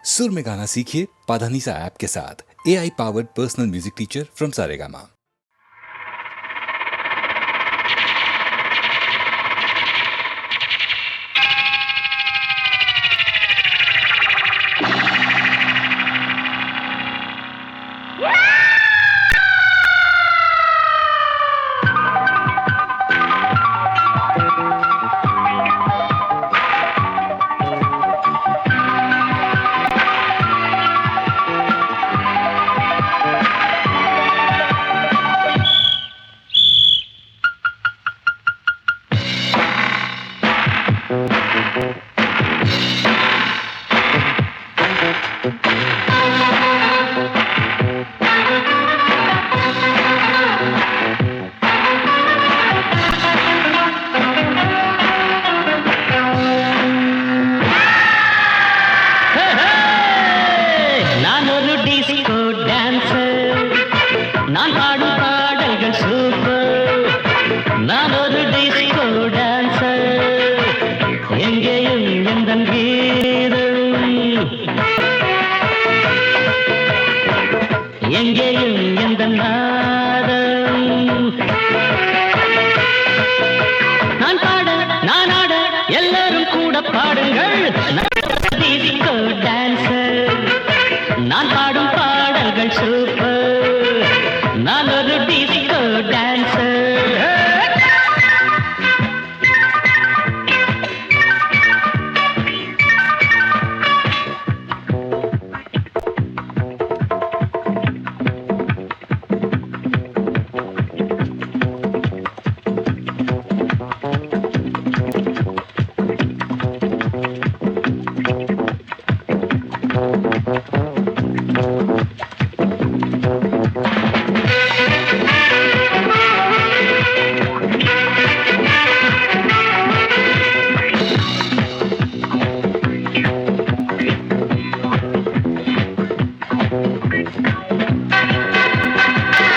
सुर में गाना सीखिए पाधानीसा ऐप के साथ। AI powered personal music teacher from Saregama.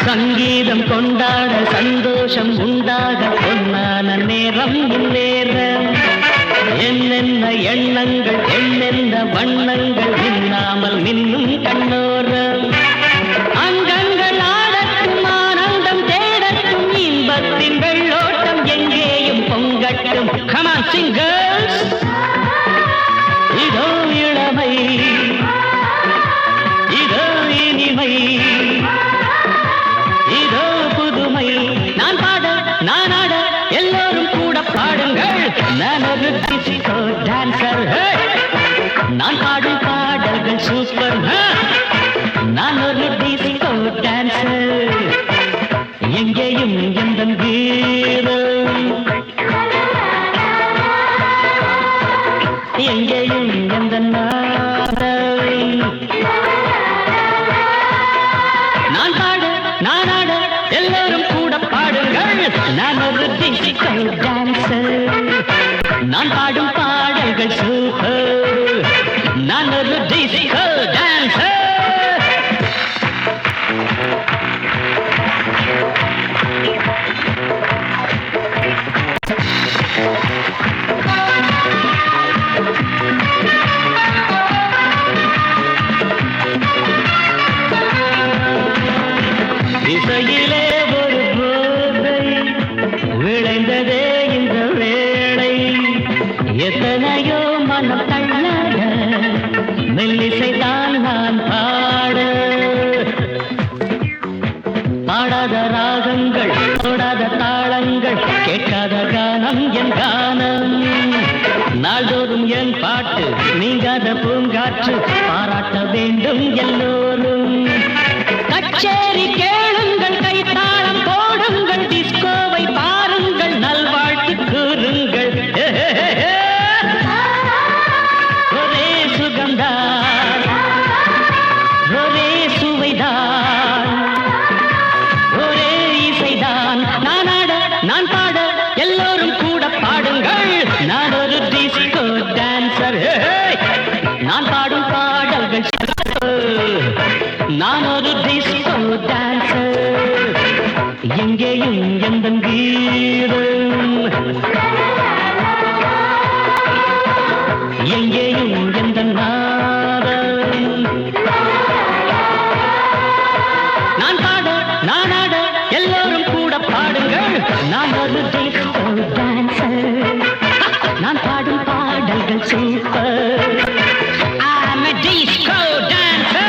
சங்கீதம் கொண்டாட சந்தோஷம் உண்டாக பொன்னான நேரம் இந்நேரம். என்னென்ன எண்ணங்கள் என்னென்ன வண்ணங்கள் மின்னாமல் மின்னும் கண்ணோரம். அங்கங்கள் ஆடட்டும் ஆனந்தம் தேடட்டும் இன்பத்தின் வெள்ளோட்டம் எங்கேயும் பொங்கட்டும். Come on singers, இதோ இளமை இதோ இனிமை இதோ புதுமை. நான் பாட நான் ஆட எல்லோரும் கூட பாடுங்கள். நான் ஒரு டிஸ்கோ டான்சர். நான் பாடும் பாடல்கள் சூப்பர். நான் ஒரு டிஸ்கோ டான்சர். எங்கேயும் எந்த வீரம் எங்கேயும் எந்த நாதம். நான் பாட நான் ஆட எல்லோரும் கூட பாடுங்கள். நான் ஒரு டிஸ்கோ டான்சர். நான் பாடும் பாடல்கள் சூப்பர். நான் ஒரு டிஸ்கோ டான்சர். இசையிலே ஒரு போதை விளைந்ததே இந்த வேளை. எத்தனையோ மனம் தள்ளாட மெல்லிசைதான் நான் பாட. பாடாத ராகங்கள் தொடாத தாளங்கள் கேட்காத கானம் என் கானம். நாள்தோறும் என் பாட்டு நீங்காத பூங்காற்று பாராட்ட வேண்டும் எல்லோரும். கச்சேரி கேளுங்கள் கைத்தாளம் போடுங்கள் டிஸ்கோவை பாருங்கள் நல்வாழ்த்து கூறுங்கள். ஒரே சுகம்தான் ஒரே சுவைதான் ஒரே இசைதான். நான் ஆட நான் பாட எல்லோரும் கூட பாடுங்கள். நான் ஒரு டிஸ்கோ டான்சர். நான் பாடும் பாடல்கள் நான் ஒரு டிஸ்கோ டான்சர். எங்கேயும் எந்த கீதம் எங்கேயும் எந்த நாதம். நான் ஒரு டிஸ்கோ டான்சர், நான் பாடும் பாடல்கள் super. I'm a disco dancer.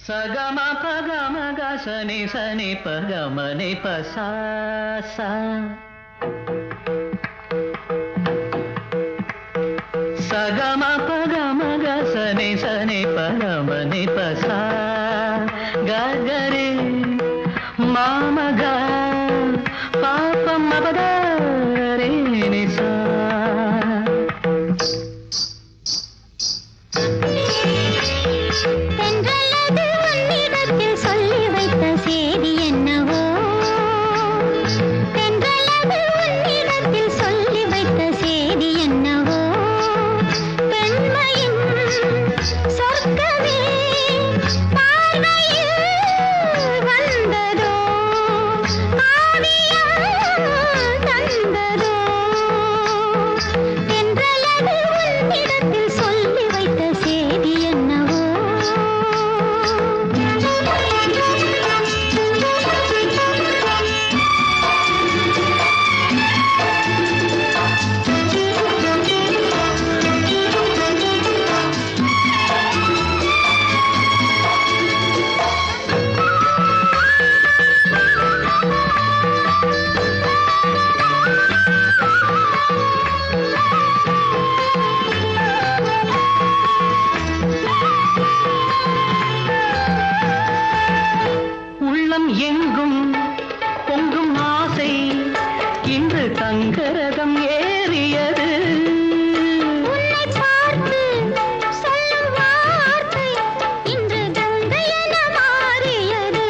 சகம பகம கசனி சனி பகமனி பசா சா. சகம பகம கசனி சனி பகமனி பசா ககரி மாமக பாபம் மபதரே நிசா. எங்கும் பொங்கும் ஆசை இன்று தங்கரதம் ஏறியது. உன்னை பார்த்து சொல்லும் வார்த்தை இன்று கங்கையென மாறியது.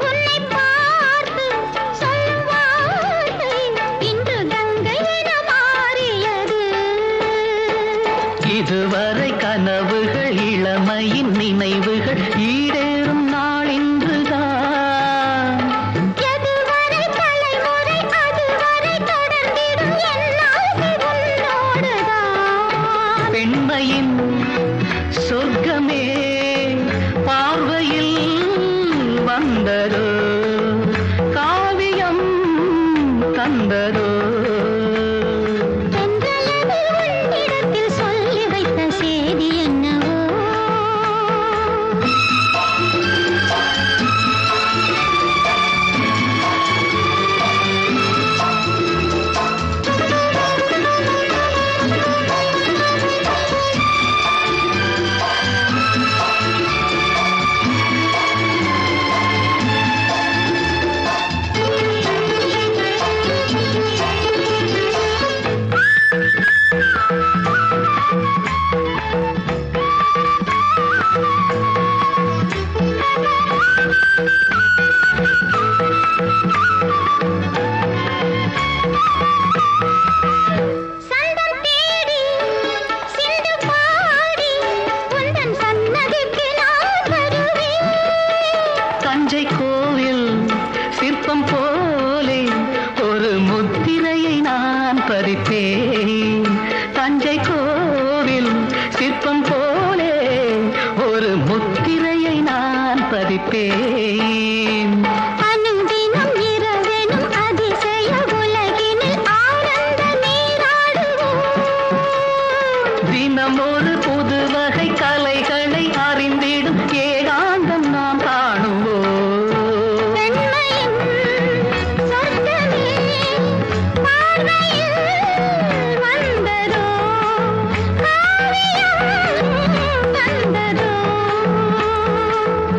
உன்னை பார்த்து சொல்லும் வார்த்தை இன்று கங்கையென மாறியது. இதுவரை கனவுகள் இளமையின் நினைவுகள் ஈடேறும் நாள் இன்றுதான். எதுவரை தலைமுறை அதுவரை தொடர்ந்திடும் என் ஆசை உன்னோடுதான். பெண்மையின் சொர்க்கமே பார்வையில் வந்ததோ, காவியம் தந்ததோ. உன்னிடத்தில் சொல்லி வைத்த செய்தி என்னவோ. தஞ்சை கோவில் சிற்பம் போலே ஒரு முத்திரையை நான் பதிப்பேன். தஞ்சை கோவில் சிற்பம் போலே ஒரு முத்திரையை நான் பதிப்பேன். அனுதினம் இரவெனும் அதிசய உலகினில் ஆனந்த நீராடுவோம். தினம் ஒரு புது வகை கலைகளை அறிந்திடும் ஏகாந்தம் நாம் காணுவோம்.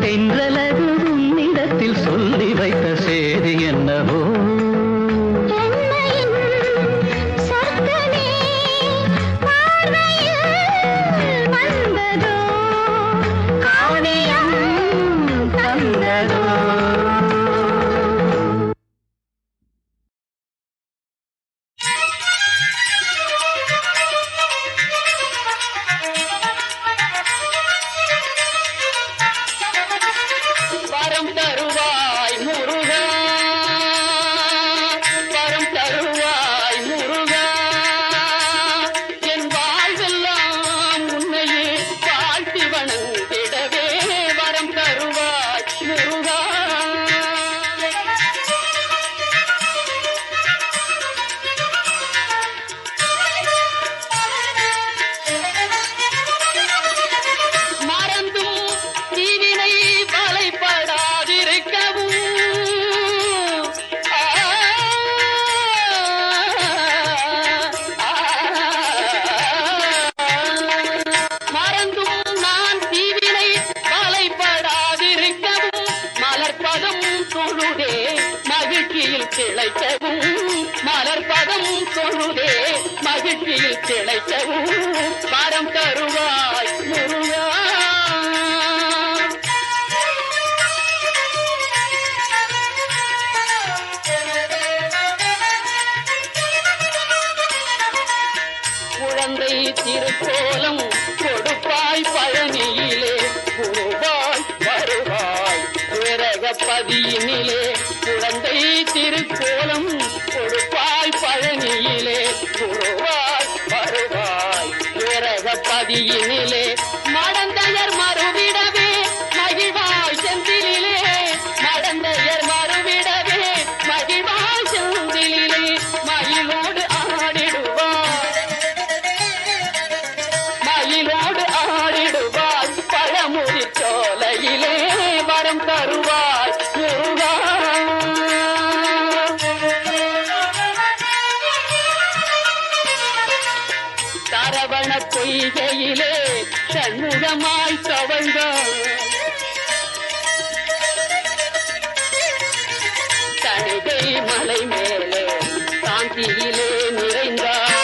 தென்றலது பாதம் தொழுதே மகிழ்ச்சியில் திளைக்கவும் வரம் தருவாய் முருகா. குழந்தை திருக்கோலம் கொடுப்பாய் பழனியிலே குருவாய் வருவாய் விரகப்பதியினிலே. குழந்தை திருக்கோலம் கொடுப்பாய் பழனியிலே குருவாய் வருவாய் விரகப்பதியினிலே. மடந்தையர் மறுவிடவே மகிழ்வாய் செந்திலே. மடந்தையர் மறுவிடவே மகிழ்வாய் செந்திலே. மயிலோடு ஆடிடுவாய் மயிலோடு ஆடிடுவாய் பழமுதி சோலையிலே வரம் தருவாய் முருகா. சரவண பொய்கையிலே சண்முகமாய் தவழ்ந்தாய். தணிகை மலை மேலே சாந்தியிலே நிறைந்தாய்.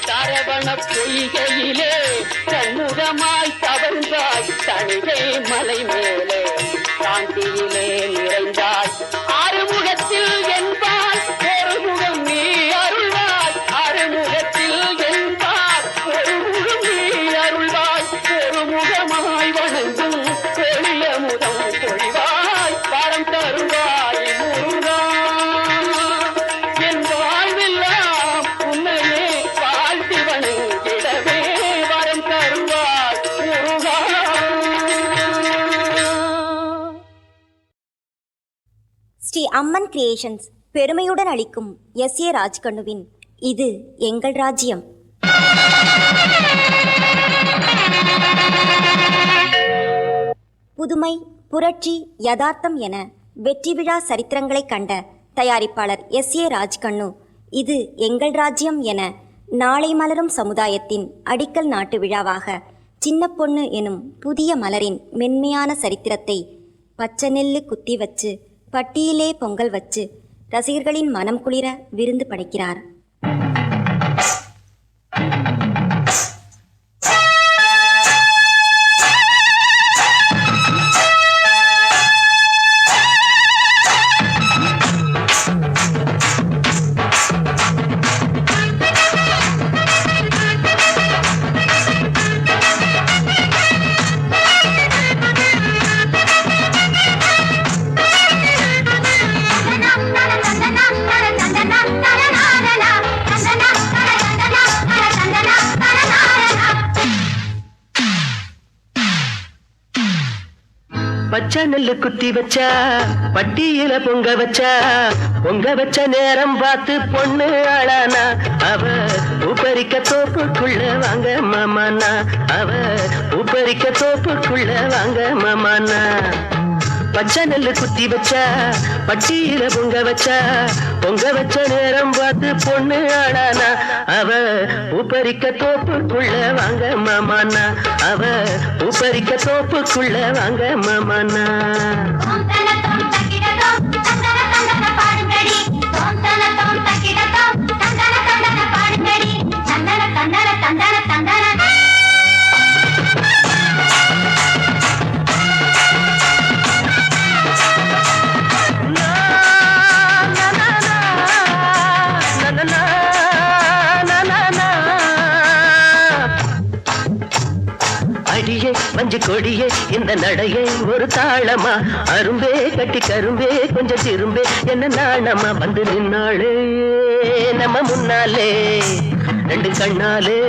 சரவண பொய்கையிலே சண்முகமாய் தவழ்ந்தாய். தணிகை மலை மேலே சாந்தியிலே நிறைந்தாய். ஆறுமுகத்தில் என்பால் ஒரு முகம் நீ அருள்வாய். ஆறுமுகத்தில் என்பால் ஒரு முகம் நீ அருள்வாய். ஒரு முகமாய் வணங்கும் எளிய முதம் பொழிவாய் வரம் தருவாய் முருகா. என் வாழ்வெல்லாம் உன்னையே வாழ்த்தி வணங்கிடவே வரம் தருவாய் முருகா. ஸ்ரீ அம்மன் கிரியேஷன்ஸ் பெருமையுடன் அளிக்கும் எஸ்.ஏ. ராஜ்கண்ணுவின் இது எங்கள் ராஜ்யம். புதுமை, புரட்சி, யதார்த்தம் என வெற்றி விழா சரித்திரங்களை கண்ட தயாரிப்பாளர் எஸ்.ஏ. ராஜ்கண்ணு இது எங்கள் ராஜ்யம் என நாளை மலரும் சமுதாயத்தின் அடிக்கல் நாட்டு விழாவாக சின்ன பொண்ணு எனும் புதிய மலரின் மென்மையான சரித்திரத்தை பச்சை நெல்லு குத்தி வச்சு பட்டியிலே பொங்கல் வச்சு ரசிகர்களின் மனம் குளிர விருந்து படைக்கிறார். பச்சை நெல்லு குத்தி வச்சா பட்டியில பொங்க வச்ச நேரம் பார்த்து பொண்ணு ஆளானா. அவ உப்பரிக்க தோப்புக்குள்ள வாங்க மாமானா. அவ உப்பரிக்க தோப்புக்குள்ள வாங்க மாமானா. பச்சை நெல்லு குத்தி வச்சா பட்டியில பொங்க வச்ச நேரம் பார்த்து பொண்ணு ஆளானா. அவ உப்பரிக்க தோப்புக்குள்ள வாங்க மாமானா. அவ உப்பரிக்க தோப்புக்குள்ள வாங்க மாமானா. அடியே மஞ்சு கொடியே இந்த நடையே ஒரு தாளமா. அரும்பே கட்டி கரும்பே கொஞ்சம் திரும்பே என்ன நாணமா. வந்து நின்னாளே நம்ம முன்னாலே ரெண்டு கண்ணாலே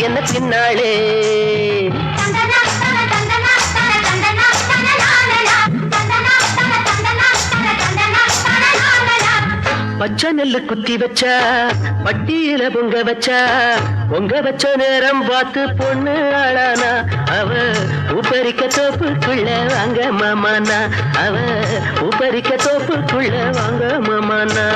என்ன பின்னாளே. பச்சை நெல்லு குத்தி வச்சா பட்டியில பொங்க வச்ச நேரம் பார்த்து பொண்ணு ஆளானா. அவ உப்பரிக்க தோப்புக்குள்ள வாங்க மாமானா. அவ உப்பரிக்க தோப்புக்குள்ள வாங்க மாமானா.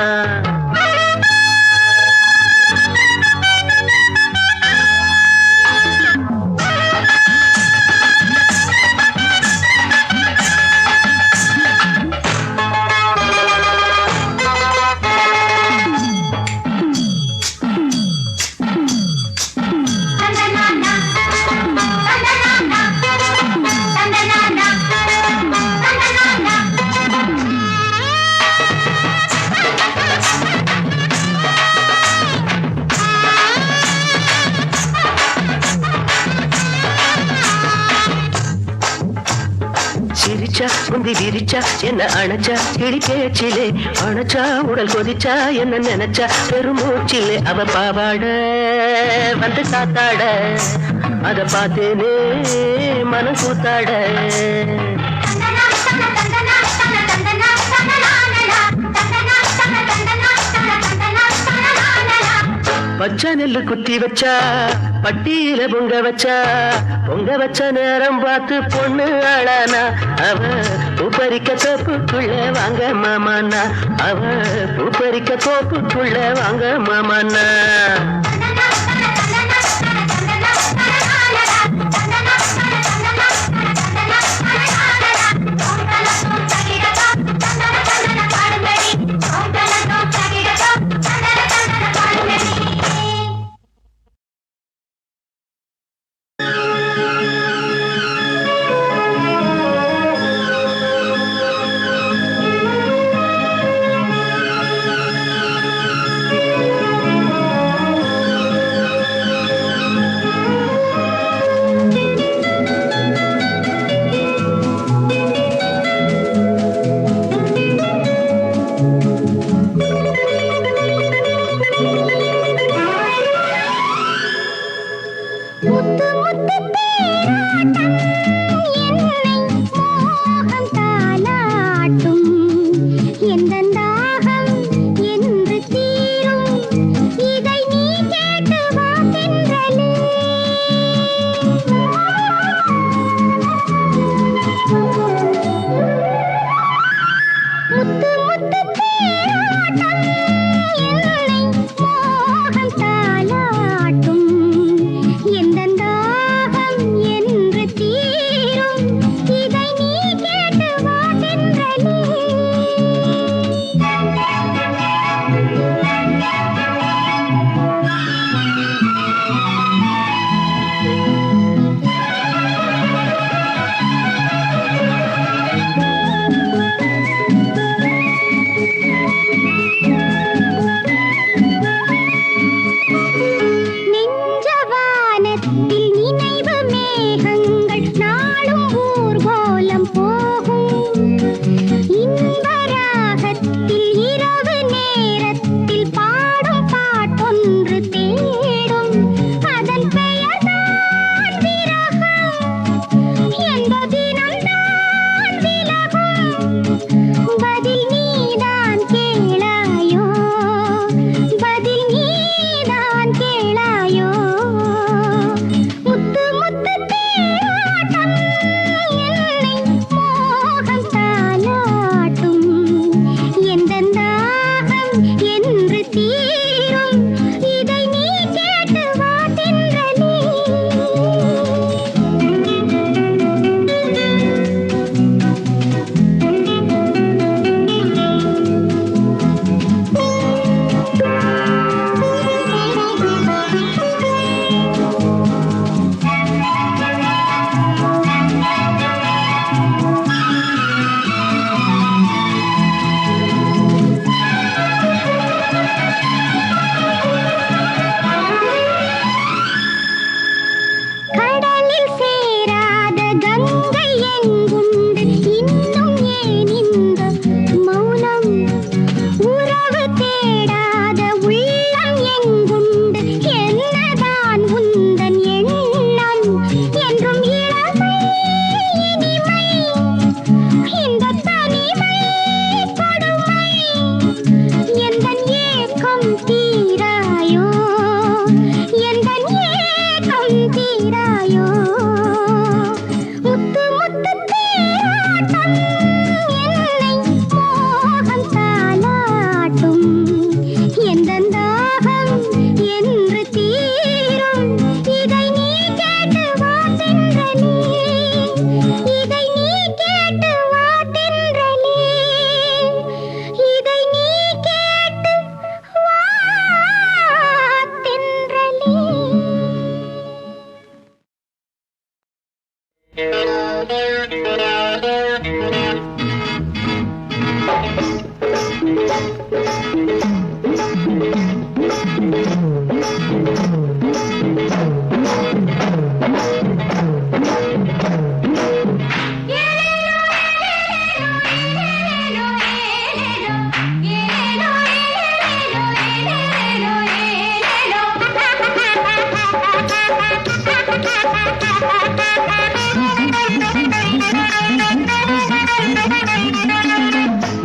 பொந்தி விரிச்சா என்ன அணைச்சா கிளி பேச்சிலே அணைச்சா உடல் கொதிச்சா என்ன நினைச்சா பெருமூச்சிலே அவ பாவாட வந்து காத்தாட அத பார்த்தேனே மனம் கூத்தாட பச்சை நெல்லு குத்தி வச்சா பட்டியில பொங்க வச்ச நேரம் பார்த்து பொண்ணு ஆளானா அவ பூப்பறிக்க தோப்புக்குள்ள வாங்க மாமானா அவ பூப்பறிக்க தோப்புக்குள்ள வாங்க மாமானா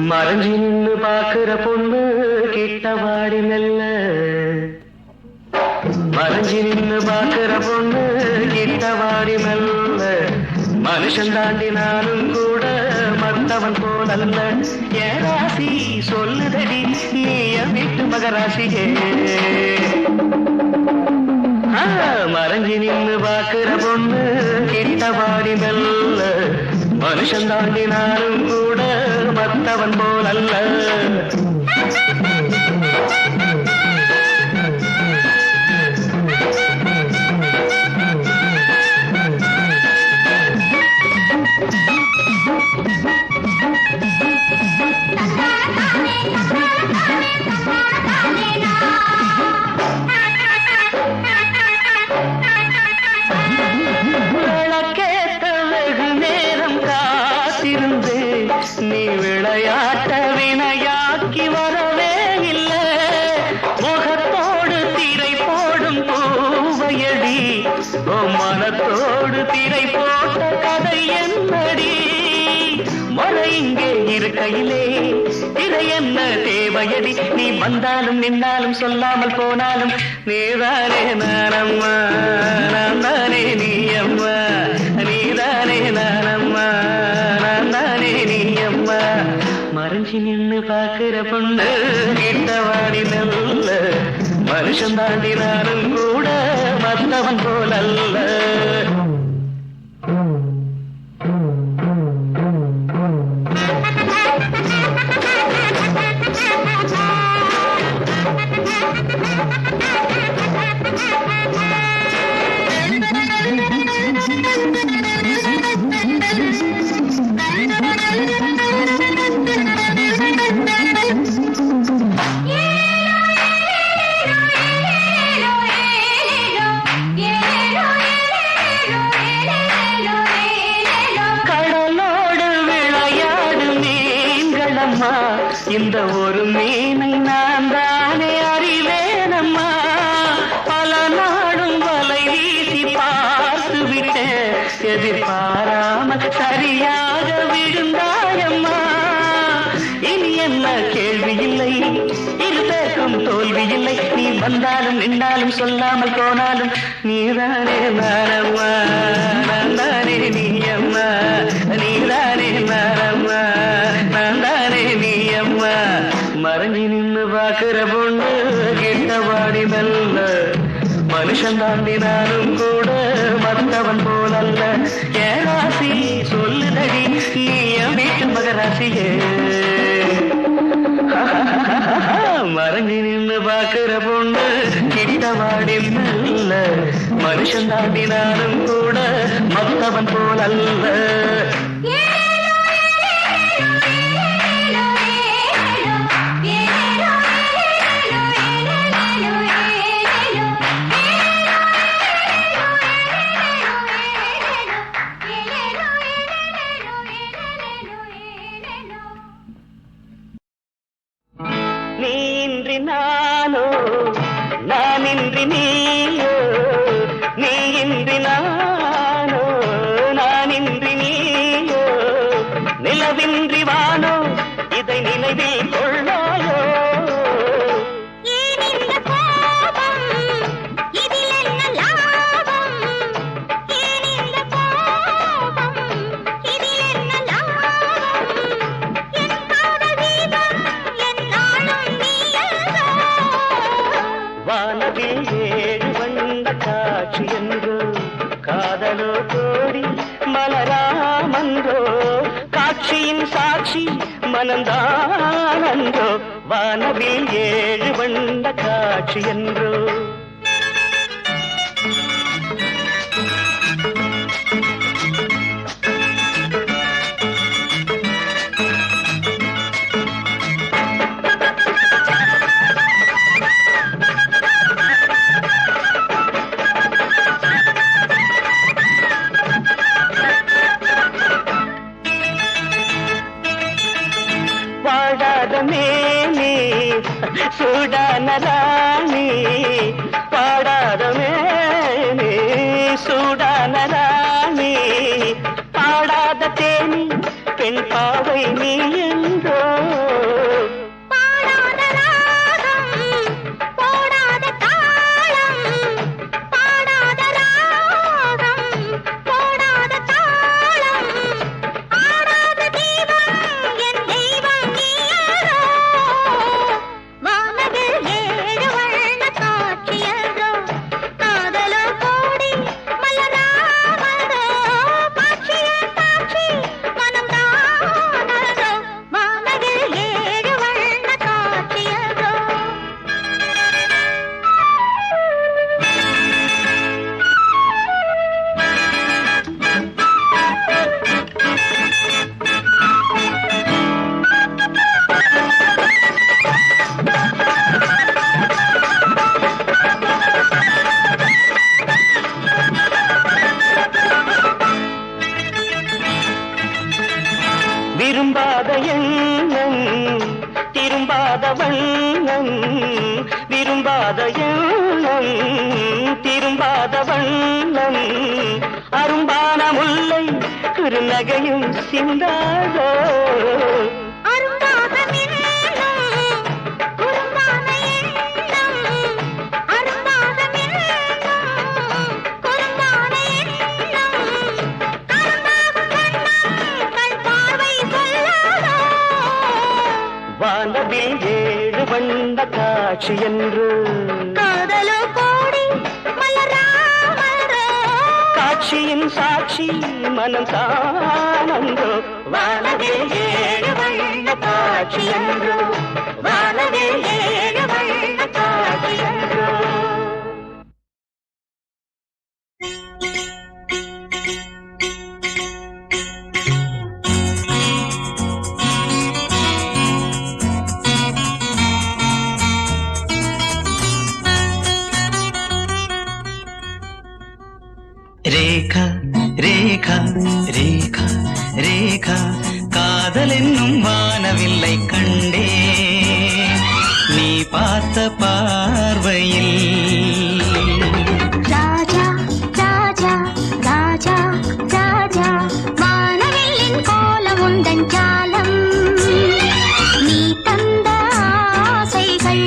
மறைஞ்சி நின்னு பாக்குற பொண்ணு கிட்ட வாடி மெல்ல மறைஞ்சி நின்னு பாக்குற பொண்ணு கிட்ட வாடி மெல்ல மனுஷன் தாண்டினாலும் கூட மத்தவன் போலல்ல என் ராசி சொல்லுதடி நீ என் வீட்டு மகராசியே மறைஞ்சி நின்னு பாக்குற பொண்ணு கிட்ட வாடி மெல்ல மனுஷன் தாண்டினாலும் கூட மத்தவன் போலல்ல நீ விளையாட்ட வினையாக்கி வரவே இல்லை முகத்தோடு திரை போடும் பூவையடி ஓ மனத்தோடு திரை போட்ட கதை என்னடி மழை இங்கே இருக்கையிலே திரை என்ன தேவையடி நீ வந்தாலும் நின்னாலும் சொல்லாமல் போனாலும் நீதானே நானம்மா நான் தானே நீ அம்மா நீதானே நானம்மா மறைஞ்சி நின்னு பாக்குற பொண்ணு கிட்ட வாடி நல்ல மனுஷன் தாண்டினாலும் கூட மத்தவன் போலல்ல இந்த ஒரு மீனை நான் தானே அறிவேனம்மா பல நாடும் வலை வீசி பார்த்து விட்டேன் எதிர்பாராமல் சரியாக விழுந்தாயம்மா இனி என்ன கேள்வி இல்லை இருதேக்கும் தோல்வி இல்லை நீ வந்தாலும் நின்றாலும் சொல்லாமல் போனாலும் நீதானே நானம்மா நான் தானே நீ அம்மா நீதானே நானம்மா நான் தானே நீ அம்மா மறைஞ்சி நின்னு பாக்குற பொண்ணு கிட்ட வாடி மெல்ல மனுஷன் தாண்டினாலும் கூட மத்தவன் போலல்ல என் ராசி சொல்லுதடி நீ என் வீட்டு மகராசியே மறைஞ்சி நின்னு பாக்குற பொண்ணு கிட்ட வாடி மெல்ல மனுஷன் தாண்டினாலும் கூட மத்தவன் போலல்ல நீன்றி நானோ நானின்றி நீயோ நீயின்றி நானோ நானின்றி நீயோ நிலவின்றி வானோ இதை நினைவில் கொள்ளாயோ வானவில் ஏழு வந்த காட்சி என்றோ காதலோ கோடி மலராமன்றோ காட்சியின் சாட்சி மனந்தானன்றோ வானவில் ஏழு வந்த காட்சி என்றோ மேனே சூடான ராணி பாடாத மேனே சூடான ராணி பாடாத தேனி பெண் பாவை நீ என்றோ கண்ணன் விரும்பாத எண்ணம் திரும்பாத வண்ணம் அரும்பான முல்லை குறுநகையும் சிந்தாதோ வானவில் ஏழு வண்ண காட்சி என்று காதலோ கோடி மலராமரோ காட்சியின் சாட்சி மனம் தானந்தோ வானவில் ஏழு வண்ண காட்சி என்று வானவில் ஏழு வண்ண காட்சி என்று ரேகா ரேகா ரேகா ரேகா காதல் என்னும் வானவில்லை கண்டே நீ பார்த்த பார்வையில் ராஜா ராஜா ராஜா ராஜா வானவில்லின் கோலம் உந்தன் ஜாலம் நீ தந்த ஆசைகள்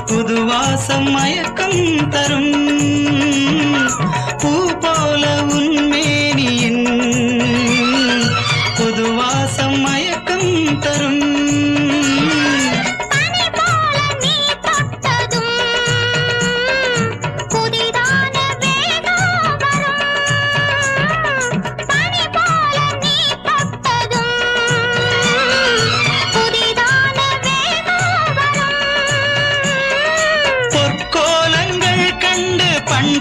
புதுவாசம் மயக்கம் தரும் பூ போல உன்மேனியின் புதுவாசம் மயக்கம் தரும்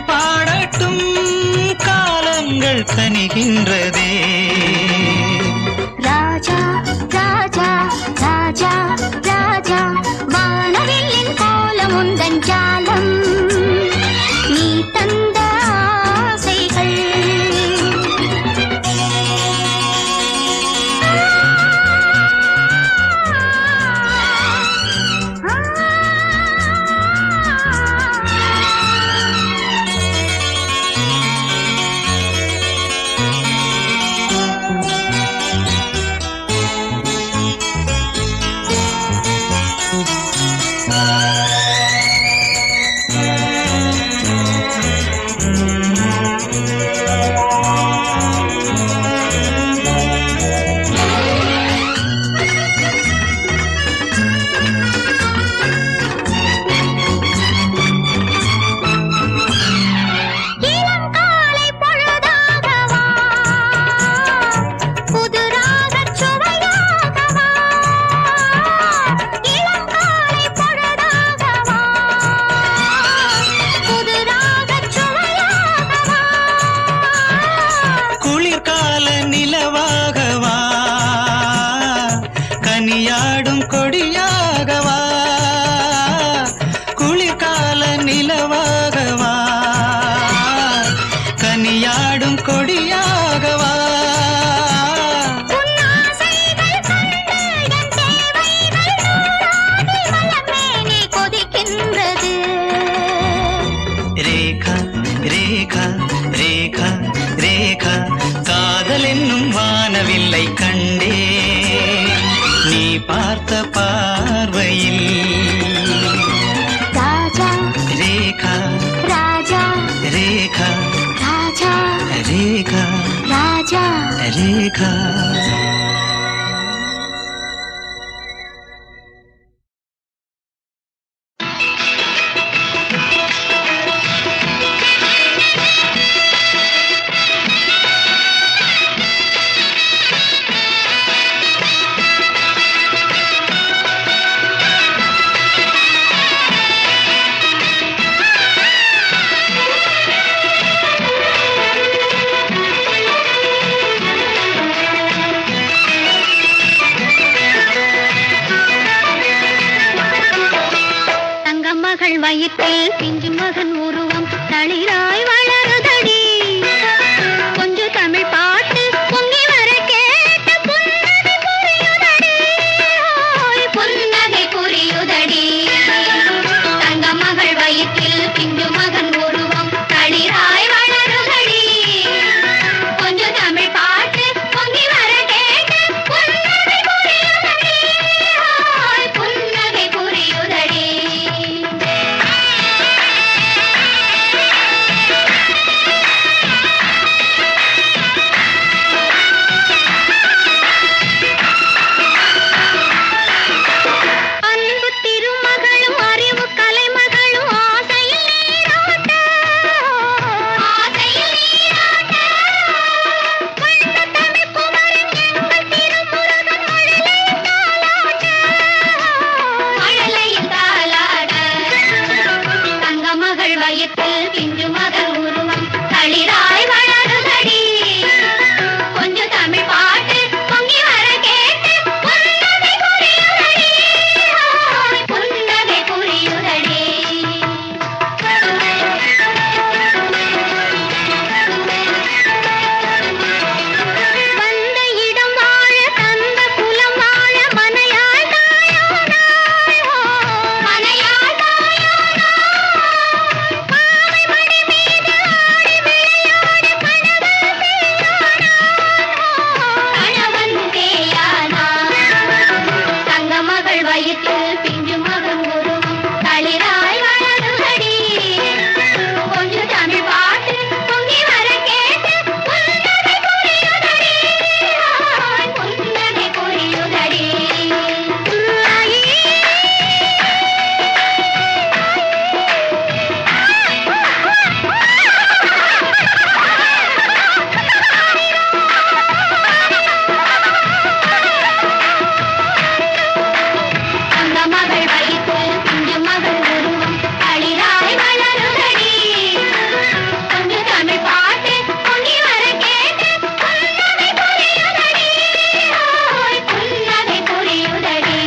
பாடட்டும் காலங்கள் கனிகின்றதே ராஜா ராஜா ராஜா ராஜா வானவில்லின் கோலம் உந்தன் ஜாலம் நீ தந்த ஆசைகள் கனியாடும் கொடியாகவா குளிர்கால நிலவாகவா கனியாடும் கொடியாகவா ரேகா ரேகா ரேகா ரேகா காதல் என்னும் வானவில்லை கண்டே நீ பார்த்த பார்வையில் ராஜா ரேகா ராஜா ரேகா ராஜா ரேகா ராஜா ரேகா வயிற்றில் பிஞ்சு மகன் உருவம் தளிராய் வளருதடி கொஞ்சம் தமிழ் பாட்டு பொங்கி வர கேட்டு புன்னகை புரியுதடி புன்னகை புரியுதடி தங்க மகள் வயிற்றில் பிஞ்சு மகன் உருவம் தளிராய் வளருதடி கொஞ்சம் தமிழ் பாட்டு பொங்கி வர கேட்டு புன்னகை புரியுதடி புன்னகை புரியுதடி அன்பு திருமகளும் அறிவு கலைமகளும் ஆசையில் நீராட்ட ஆசையில் நீராட்ட வந்த தமிழ் குமரன் எங்கள் திருமுருகன் மழலையில் தாலாட்ட தங்க மகள் வயிற்றில் பிஞ்சு மகன் உருவம் தளிராய் வளருதடி கொஞ்சம் தமிழ் பாட்டு பொங்கி வர கேட்டு புன்னகை புரியுதடி புன்னகை புரியுதடி வந்த இடம் வாழ தந்த குலம் வாழ மனையாள் தாயானாய் மனையாள் தாயானாய் பாவை மடி மீது ஆடி விளையாட கணவன் தேயானாய் தங்க மகள் வயிற்றில் பிஞ்சு மகன் உருவம் தளிராய் வளருதடி கொஞ்சம் தமிழ் பாட்டு பொங்கி வர கேட்டு புன்னகை புரியுதடி புன்னகை புரியுதடி தங்க மகள் வயிற்றில் பிஞ்சு மகன் உருவம் தளிராய் வளருதடி கொஞ்சம் தமிழ் பாட்டு பொங்கி வர கேட்டு புன்னகை புரியுதடி புன்னகை புரியுதடி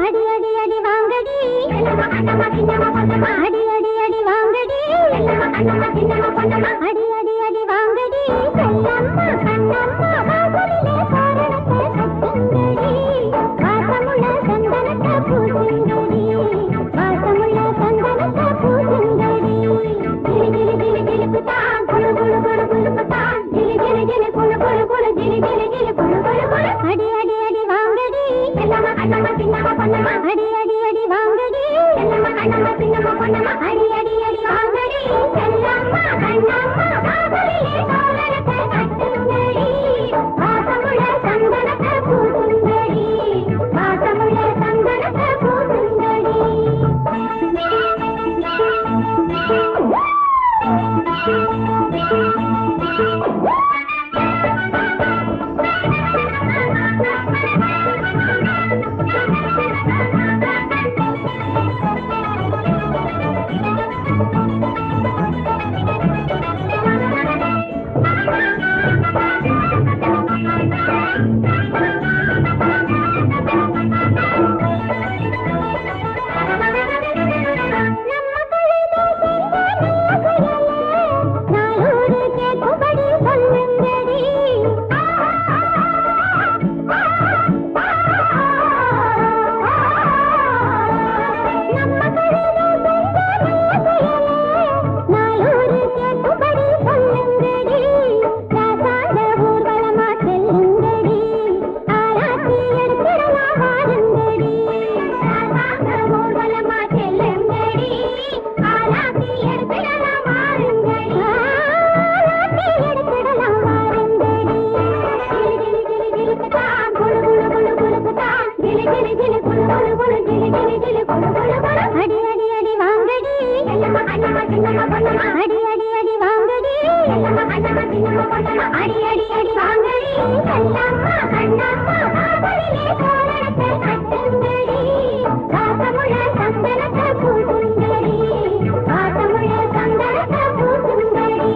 அடி அடி அடி வாங்கடி அடி அடி அடி வாங்கடி அடி அடி அடி வாங்கடி செல்லம்மா கண்ணம்மா வாசலிலே தோரணத்தை கட்டுங்கடி வாசமுள்ள சந்தனத்தை பூசுங்கடி வாசமுள்ள சந்தனத்தை பூசுங்கடி கிளி கிளி கிளி கிளிப்புத்தான் குளு குளு குளு குளுப்புத்தான் கிளி கிளி கிளி குளு குளு குளு கிளி கிளி கிளி குளு குளு குளு அடி அடி அடி வாங்கடி செல்லம்மா கண்ணம்மா சின்னம்மா பொன்னம்மா அடி அடி அடி வாங்கடி செல்லம்மா கண்ணம்மா சின்னம்மா பொன்னம்மா அடி அடி அடி வாங்கடி செல்லம்மா கண்ணம்மா வாசலிலே தோரணத்தை கட்டுங்கடி வாசமுள்ள சந்தனத்தை பூசுங்கடி வாசமுள்ள சந்தனத்தை பூசுங்கடி ஜிலு குளு குளு குளு ஜிலு ஜிலு ஜிலு குளு குளு குளு அடி அடி அடி வாங்கடி எல்லம்மா கண்ணம்மா சின்னம்மா பொன்னம்மா அடி அடி அடி வாங்கடி எல்லம்மா கண்ணம்மா சின்னம்மா பொன்னம்மா அடி அடி அடி வாங்கடி செல்லம்மா கண்ணம்மா காதலிலே தோரணத்தை கட்டுங்கடி காசமுள்ள சந்தனத்தை பூசுங்கடி காசமுள்ள சந்தனத்தை பூசுங்கடி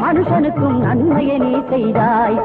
மனுஷனுக்கும் நன்மையை நீ செய்தாய்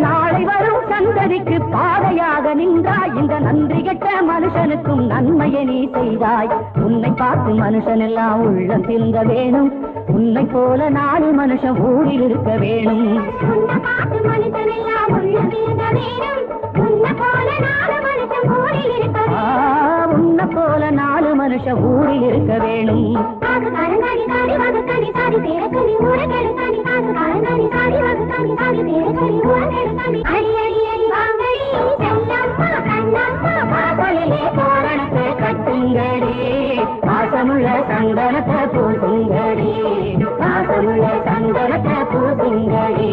நாளை வரும் சந்ததிக்கு பாதையாக நின்றாய் இந்த நன்றி கெட்ட மனுஷனுக்கும் நன்மையை நீ செய்தாய் உன்னை பார்த்து மனுஷன் எல்லாம் உள்ளம் திருந்த வேணும் உன்னை போல 4 மனுஷன் ஊரில் இருக்க வேணும் உன்னை பார்த்து மனுஷன் எல்லாம் உள்ளம் திருந்த வேணும் உன்னை போல 4 மனுஷன் ஊரில் இருக்க வேணும் உன்னை போல 4 மனுஷன் ஊரில் இருக்க வேணும் காசு காரங்காடி காடி வகுத்தாடி சாடி பேரக்கடி ஊரகெடுத்தாடி காசு காரங்காடி காடி வகுத்தாடி சாடி பேரக்கடி ஊரகெடுத்தாடி அடி அடி அடி வாங்கடி செல்லம்மா கண்ணம்மா வாசலிலே தோரணத்தை கட்டுங்கடி பாசமுள்ள சந்தனத்தை பூசுங்கடி பாசமுள்ள சந்தனத்தை பூசுங்கடி